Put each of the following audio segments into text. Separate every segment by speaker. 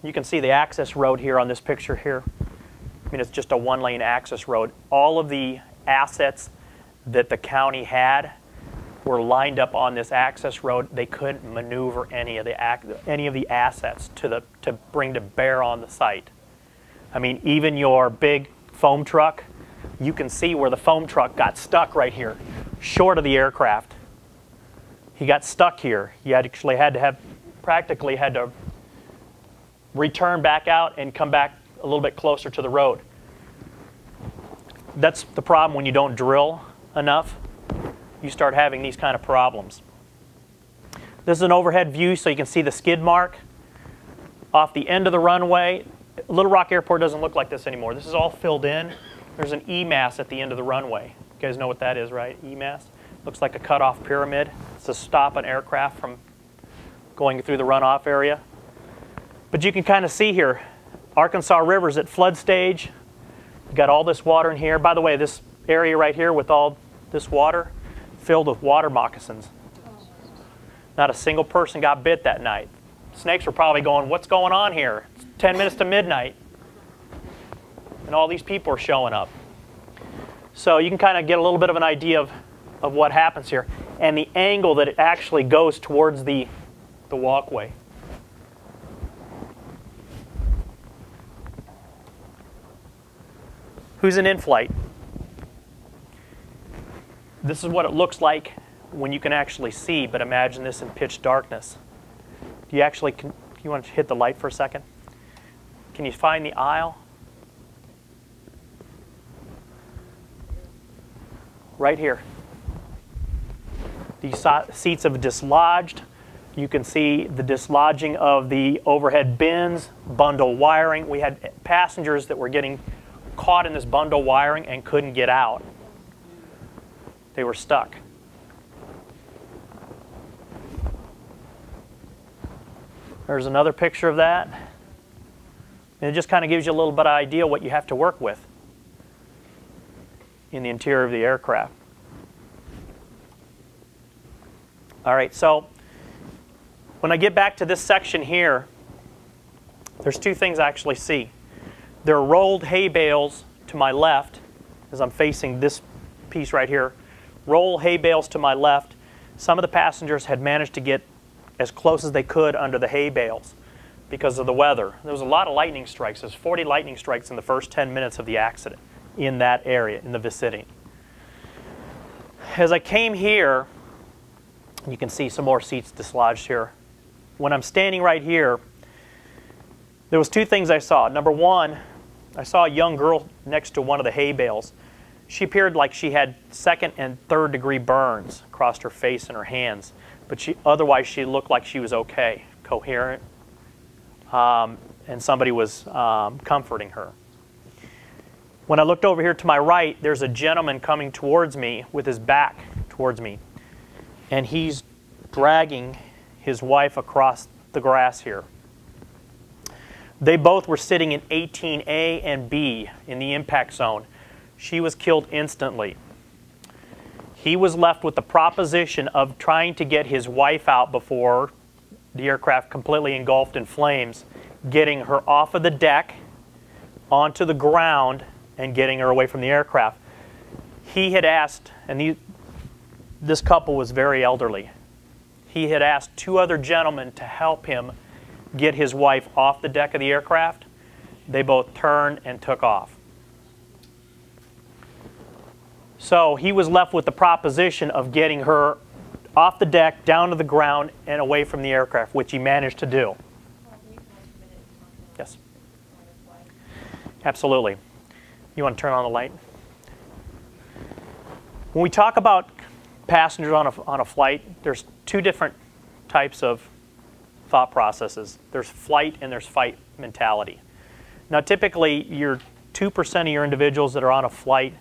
Speaker 1: You can see the access road here on this picture here. I mean, it's just a one-lane access road. All of the assets that the county had were lined up on this access road. They couldn't maneuver any of the assets to bring to bear on the site. I mean, even your big foam truck, you can see where the foam truck got stuck right here, short of the aircraft. He got stuck here. He actually practically had to return back out and come back a little bit closer to the road. That's the problem when you don't drill enough. You start having these kind of problems. This is an overhead view so you can see the skid mark off the end of the runway. Little Rock Airport doesn't look like this anymore. This is all filled in. There's an EMAS at the end of the runway. You guys know what that is, right? EMAS. Looks like a cut-off pyramid. It's to stop an aircraft from going through the runoff area. But you can kind of see here, Arkansas River's at flood stage. You've got all this water in here. By the way, this area right here with all this water, filled with water moccasins. Not a single person got bit that night. Snakes were probably going, what's going on here? It's 10 minutes to midnight. And all these people are showing up. So you can kind of get a little bit of an idea of what happens here. And the angle that it actually goes towards the walkway. Who's an in-flight? This is what it looks like when you can actually see, but imagine this in pitch darkness. Do you actually, you want to hit the light for a second? Can you find the aisle? Right here. These seats have dislodged. You can see the dislodging of the overhead bins, bundle wiring. We had passengers that were getting caught in this bundle wiring and couldn't get out. They were stuck. There's another picture of that. And it just kind of gives you a little bit of idea what you have to work with in the interior of the aircraft. All right, so when I get back to this section here, there's two things I actually see. There are rolled hay bales to my left as I'm facing this piece right here. Roll hay bales to my left. Some of the passengers had managed to get as close as they could under the hay bales because of the weather. There was a lot of lightning strikes. There's 40 lightning strikes in the first 10 minutes of the accident in that area, in the vicinity. As I came here, you can see some more seats dislodged here. When I'm standing right here, there was two things I saw. Number one, I saw a young girl next to one of the hay bales. She appeared like she had second and third degree burns across her face and her hands, but otherwise she looked like she was okay, coherent, and somebody was comforting her. When I looked over here to my right, there's a gentleman coming towards me with his back towards me, and he's dragging his wife across the grass here. They both were sitting in 18A and B in the impact zone. She was killed instantly. He was left with the proposition of trying to get his wife out before the aircraft completely engulfed in flames, getting her off of the deck, onto the ground, and getting her away from the aircraft. He had asked, and this couple was very elderly, he had asked two other gentlemen to help him get his wife off the deck of the aircraft. They both turned and took off. So he was left with the proposition of getting her off the deck, down to the ground, and away from the aircraft, which he managed to do. Yes. Absolutely. You want to turn on the light? When we talk about passengers on a flight, there's two different types of thought processes. There's flight and there's fight mentality. Now typically, your 2% of your individuals that are on a flight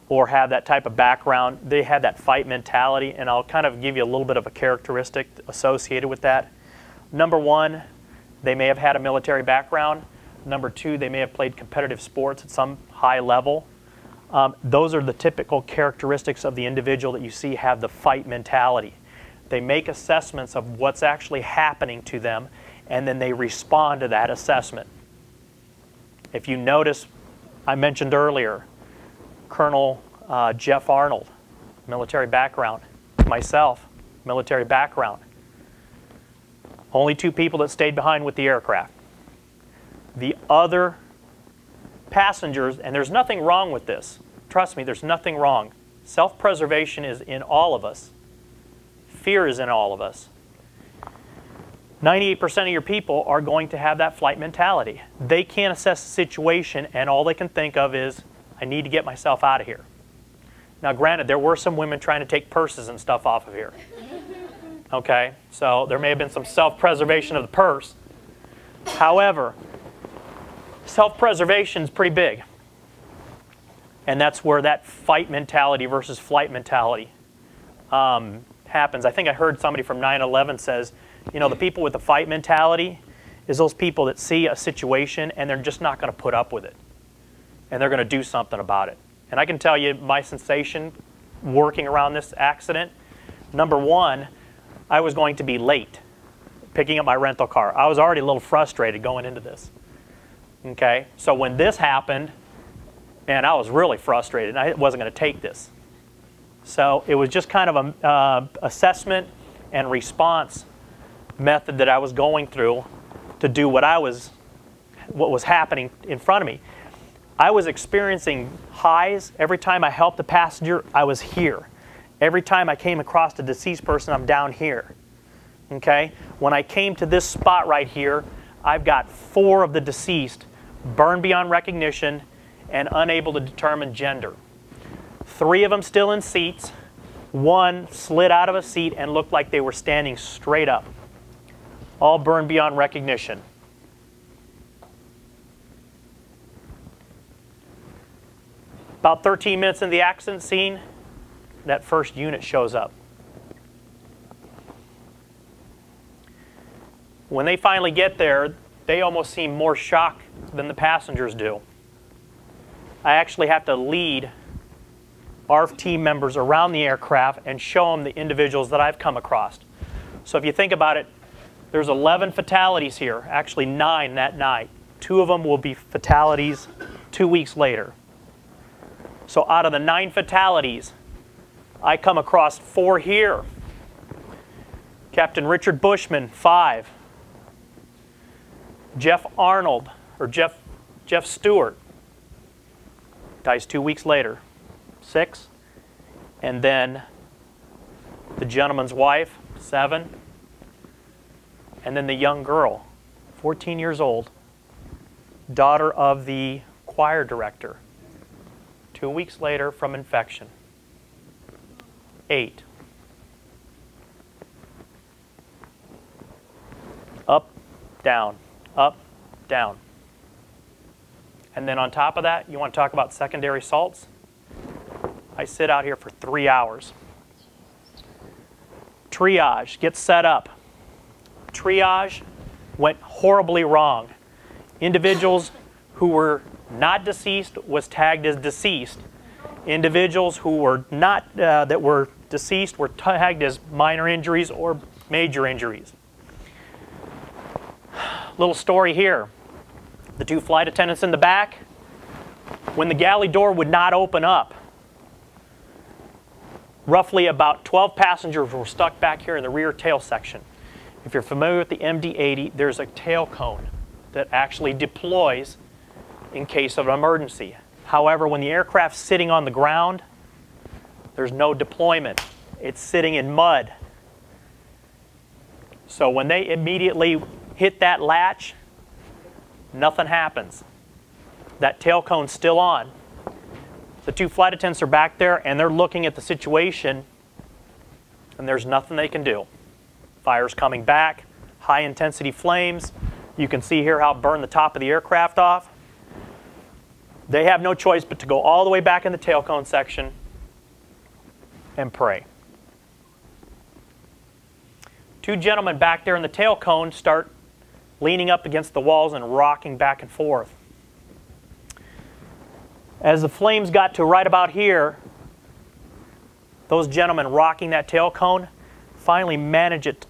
Speaker 1: or have that type of background, they have that fight mentality, and I'll kind of give you a little bit of a characteristic associated with that. Number one, they may have had a military background. Number two, they may have played competitive sports at some high level. Those are the typical characteristics of the individual that you see have the fight mentality. They make assessments of what's actually happening to them, and then they respond to that assessment. If you notice, I mentioned earlier, Colonel Jeff Arnold, military background. Myself, military background. Only 2 people that stayed behind with the aircraft. The other passengers, and there's nothing wrong with this. Trust me, there's nothing wrong. Self-preservation is in all of us. Fear is in all of us. 98% of your people are going to have that flight mentality. They can't assess the situation, and all they can think of is, I need to get myself out of here. Now, granted, there were some women trying to take purses and stuff off of here. Okay, so there may have been some self-preservation of the purse. However, self-preservation is pretty big. And that's where that fight mentality versus flight mentality happens. I think I heard somebody from 9/11 says, you know, the people with the fight mentality is those people that see a situation and they're just not going to put up with it. And they're going to do something about it. And I can tell you my sensation working around this accident, number one, I was going to be late picking up my rental car. I was already a little frustrated going into this. Okay, so when this happened, and I was really frustrated, I wasn't going to take this. So it was just kind of a assessment and response method that I was going through to do what was happening in front of me. I was experiencing highs. Every time I helped a passenger, I was here. Every time I came across a deceased person, I'm down here. Okay? When I came to this spot right here, I've got 4 of the deceased burned beyond recognition and unable to determine gender. 3 of them still in seats. 1 slid out of a seat and looked like they were standing straight up. All burned beyond recognition. About 13 minutes in the accident scene, that first unit shows up. When they finally get there, they almost seem more shocked than the passengers do. I actually have to lead our team members around the aircraft and show them the individuals that I've come across. So if you think about it, there's 11 fatalities here, actually 9 that night. 2 of them will be fatalities 2 weeks later. So out of the 9 fatalities, I come across 4 here. Captain Richard Bushman, 5. Jeff Arnold, or Jeff Stewart, dies 2 weeks later, 6. And then the gentleman's wife, 7. And then the young girl, 14 years old, daughter of the choir director, 2 weeks later from infection. 8. Up, down, up, down. And then on top of that, you want to talk about secondary assaults? I sit out here for 3 hours. Triage gets set up. Triage went horribly wrong. Individuals who were not deceased was tagged as deceased. Individuals who were not that were deceased were tagged as minor injuries or major injuries. Little story here. The 2 flight attendants in the back, when the galley door would not open up, roughly about 12 passengers were stuck back here in the rear tail section. If you're familiar with the MD-80, there's a tail cone that actually deploys in case of an emergency. However, when the aircraft's sitting on the ground, there's no deployment. It's sitting in mud. So when they immediately hit that latch, nothing happens. That tail cone's still on. The 2 flight attendants are back there and they're looking at the situation and there's nothing they can do. Fire's coming back, high intensity flames. You can see here how it burned the top of the aircraft off. They have no choice but to go all the way back in the tail cone section and pray. 2 gentlemen back there in the tail cone start leaning up against the walls and rocking back and forth. As the flames got to right about here, those gentlemen rocking that tail cone finally managed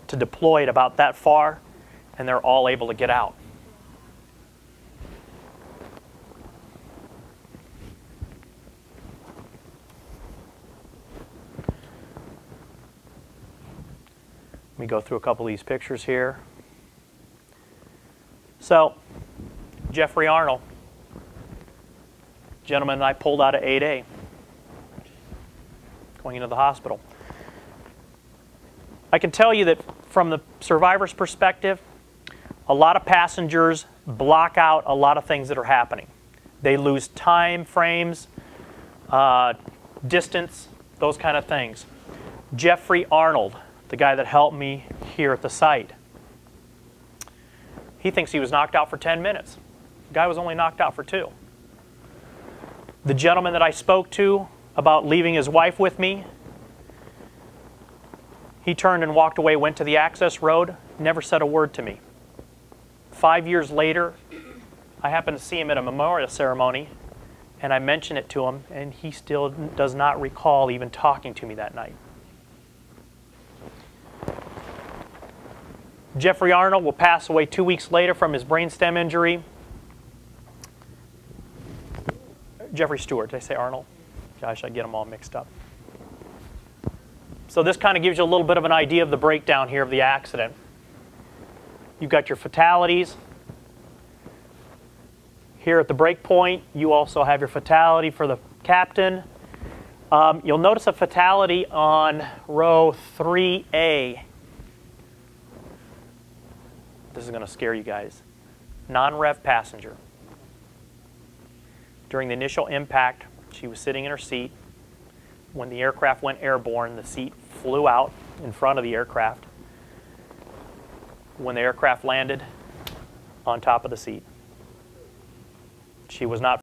Speaker 1: to deploy it about that far, and they're all able to get out. Let me go through a couple of these pictures here. So, Jeffrey Arnold, gentleman I pulled out of 8A, going into the hospital. I can tell you that from the survivor's perspective, a lot of passengers block out a lot of things that are happening. They lose time frames, distance, those kind of things. Jeffrey Arnold, the guy that helped me here at the site, he thinks he was knocked out for 10 minutes. The guy was only knocked out for 2. The gentleman that I spoke to about leaving his wife with me, he turned and walked away, went to the access road, never said a word to me. 5 years later, I happened to see him at a memorial ceremony, and I mentioned it to him, and he still does not recall even talking to me that night. Jeffrey Arnold will pass away 2 weeks later from his brainstem injury. Jeffrey Stewart, did I say Arnold? Gosh, I get them all mixed up. So this kind of gives you a little bit of an idea of the breakdown here of the accident. You've got your fatalities. Here at the break point, you also have your fatality for the captain. You'll notice a fatality on row 3A. This is going to scare you guys. Non-rev passenger. During the initial impact, she was sitting in her seat. When the aircraft went airborne, the seat flew out in front of the aircraft. When the aircraft landed, on top of the seat. She was not